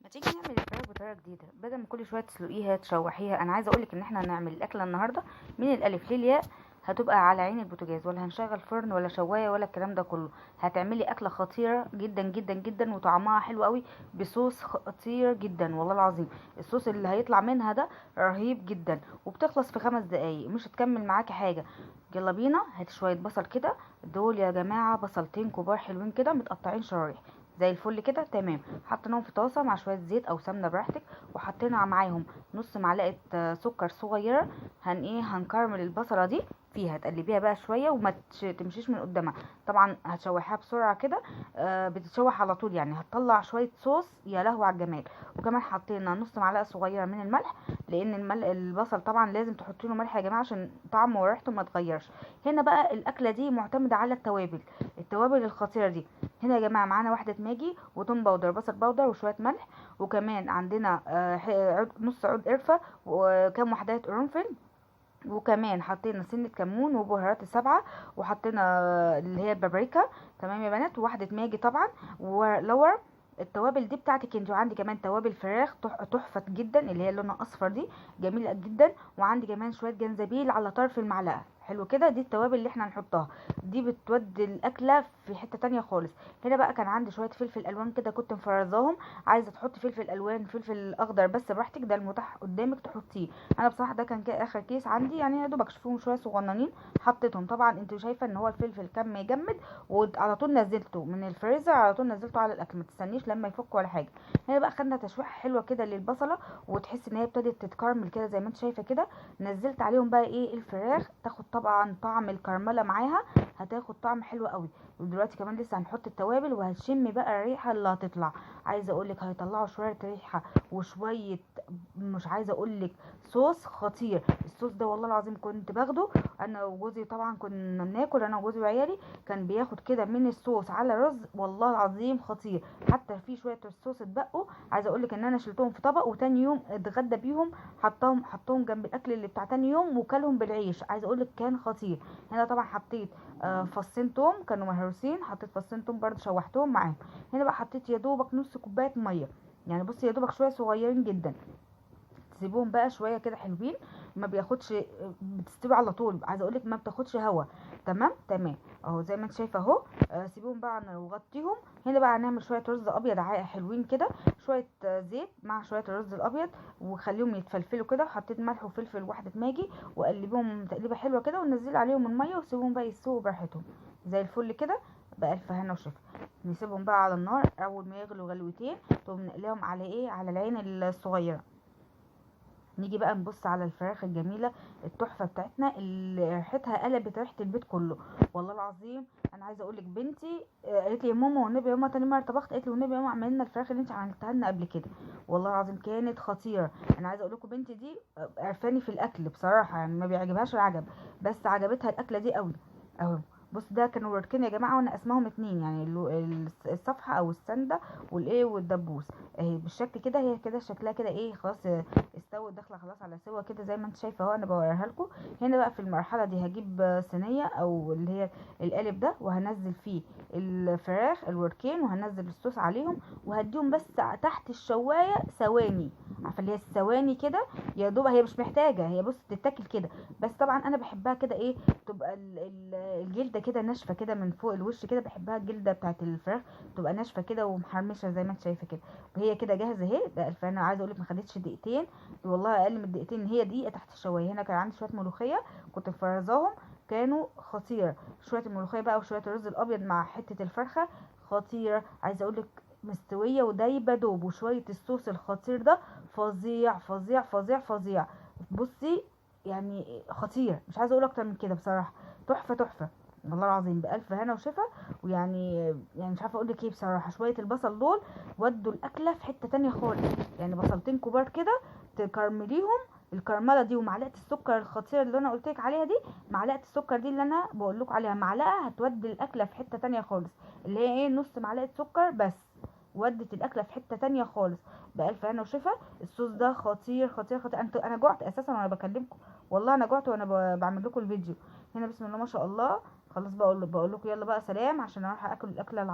ما تيجي نعمل الفراخ بطريقه جديده بدل ما كل شويه تسلقيها تشوحيها. انا عايزه اقولك ان احنا هنعمل الاكله النهارده من الالف للياء، هتبقى على عين البوتاجاز، ولا هنشغل فرن ولا شوايه ولا الكلام ده كله. هتعملي اكله خطيره جدا جدا جدا وطعمها حلو قوي بصوص خطير جدا والله العظيم. الصوص اللي هيطلع منها ده رهيب جدا، وبتخلص في 5 دقايق، مش هتكمل معاكي حاجه. يلا بينا. هات شويه بصل كده، دول يا جماعه بصلتين كبار حلوين كده متقطعين شرايح زي الفل كده تمام. حطيناهم في طاسه مع شويه زيت او سمنه براحتك، وحطينا معاهم نص معلقه سكر صغيره. هنكرمل البصله دي فيها، تقلبيها بقى شويه وما تمشيش من قدامها. طبعا هتشوحيها بسرعه كده، بتتشوح على طول، يعني هتطلع شويه صوص يا لهو على الجمال. وكمان حطينا نص معلقه صغيره من الملح، لان البصل طبعا لازم تحطي له ملح يا جماعه عشان طعمه وريحته ما تغيرش. هنا بقى الاكله دي معتمده على التوابل الخطيره دي. هنا يا جماعه معانا واحده ماجي وتوم باودر بصل باودر وشويه ملح، وكمان عندنا نص عود قرفه وكام وحدات قرنفل، وكمان حطينا سنه كمون وبهارات السبعه، وحطينا اللي هي البابريكا. تمام يا بنات، وواحده ماجي طبعا ولور. التوابل دي بتاعتك انت، وعندي كمان توابل فراخ تحفه جدا اللي هي لونها اصفر دي جميله جدا، وعندي كمان شويه جنزبيل على طرف المعلقه. حلو كده، دي التوابل اللي احنا هنحطها، دي بتودي الاكله في حته تانية خالص. هنا بقى كان عندي شويه فلفل الوان كده كنت مفرزاهم. عايزه تحطي فلفل الوان فلفل اخضر بس براحتك، ده المتاح قدامك تحطيه. انا بصراحه ده كان اخر كيس عندي، يعني يا دوبك اشوفهم شويه صغننين حطيتهم. طبعا انت شايفه ان هو الفلفل كان مجمد، وعلى طول نزلته من الفريزر على طول نزلته على الاكل، ما تستنيش لما يفك ولا حاجه. هنا بقى خدنا تشويحه حلوه كده للبصله، وتحس ان هي ابتدت تتكرمل كده زي ما انت شايفه كده. نزلت عليهم بقى الفراخ، تاخد طبعا طعم الكرمله معاها، هتاخد طعم حلو قوي. ودلوقتي كمان لسه هنحط التوابل، وهتشمي بقى الريحه اللي هتطلع. عايزه اقولك هيطلعوا شويه ريحه وشويه، مش عايزه اقولك صوص خطير. الصوص ده والله العظيم كنت باخده انا وجوزي، طبعا كنا بناكل انا وجوزي وعيالي، كان بياخد كده من الصوص على رز والله العظيم خطير. حتى في شويه الصوص اتبقوا، عايزه اقولك ان انا شلتهم في طبق، وتاني يوم اتغدى بيهم، حطهم جنب الاكل اللي بتاع تاني يوم، وكلهم بالعيش. عايزه اقولك كان خطير. هنا طبعا حطيت فصين توم كانوا مهروسين، حطيت فصين توم برده شوحتهم معاهم. هنا بقى حطيت يا دوبك نص كوبايه ميه، يعني بصي يا دوبك شويه صغيرين جدا. تسيبوهم بقى شويه كده حلوين، ما بياخدش، بتستوي على طول، عايزه اقولك ما بتاخدش هوا. تمام تمام اهو زي ما انت شايفه اهو. سيبوهم بقى وغطيهم. هنا بقى هنعمل شويه رز ابيض حلوين كده، شويه زيت مع شويه الرز الابيض، وخليهم يتفلفلوا كده. حطيت ملح وفلفل واحده ماجي، وقلبيهم تقليبه حلوه كده، ونزل عليهم الميه وسيبوهم بقى يستووا براحتهم زي الفل كده. بألف هنا وشفا. نسيبهم بقى على النار، اول ما يغلوا غلوتين تقوم نقليهم على على العين الصغيره. نيجي بقى نبص على الفراخ الجميله التحفه بتاعتنا اللي ريحتها قلبت ريحه البيت كله والله العظيم. انا عايزه اقول لك بنتي قالت لي يا ماما والنبي يا ماما تاني مره طبخت، قالت لي والنبي يا ماما اعملي لنا الفراخ اللي انت عملتها لنا قبل كده. والله العظيم كانت خطيره. انا عايزه اقول لكم بنتي دي عرفاني في الاكل بصراحه، يعني ما بيعجبهاش العجب، بس عجبتها الاكله دي قوي اهو. بص ده كانوا وركين يا جماعه، وانا اسمهم اتنين، يعني الصفحه او السنده والدبوس اهي بالشكل كده. هي كده شكلها كده خلاص استوت، داخله خلاص على سوا كده زي ما انت شايفه اهو. انا بوريها لكم. هنا بقى في المرحله دي هجيب صينيه او اللي هي القالب ده، وهنزل فيه الفراخ الوركين، وهنزل الصوص عليهم، وهديهم بس تحت الشوايه ثواني، عارفه اللي هي الثواني كده يا دوب. هي مش محتاجه، هي بص تتاكل كده، بس طبعا انا بحبها كده تبقى الجلده كده ناشفه كده من فوق الوش كده. بحبها الجلده بتاعت الفراخ تبقى ناشفه كده ومحرمشه زي ما انت شايفه كده. وهي كده جاهزه اهي. فانا عايزه اقول لك ما خدتش دقيقتين والله، اقل من دقيقتين. هي دقيقه تحت الشوايه. هنا كان عندي شويه ملوخيه كنت مفرزاهم، كانوا خطيره. شويه الملوخيه بقى وشويه الرز الابيض مع حته الفرخه خطيره. عايزه اقول لك مستويه ودايبه دوب، وشويه الصوص الخطير ده فظيع فظيع فظيع فظيع. بصي يعني خطير، مش عايزه اقول اكتر من كده بصراحه. تحفه تحفه والله العظيم، بألف هنا وشفا. ويعني مش عارفه اقول لك بصراحه. شويه البصل دول ودوا الاكله في حته تانية خالص، يعني بصلتين كبار كده تكرمليهم الكرمله دي، ومعلقه السكر الخطيره اللي انا قلت لك عليها دي. معلقه السكر دي اللي انا بقول لكم عليها، معلقه هتودي الاكله في حته تانية خالص، اللي هي نص معلقه سكر بس ودت الاكله في حته تانية خالص. بألف هنا وشفا. الصوص ده خطير خطير خطير. انا جعت اساسا وانا بكلمكم، والله انا جعت وانا بعمل لكم الفيديو. هنا بسم الله ما شاء الله. خلاص بقول لكم يلا بقى سلام، عشان اروح اكل الاكله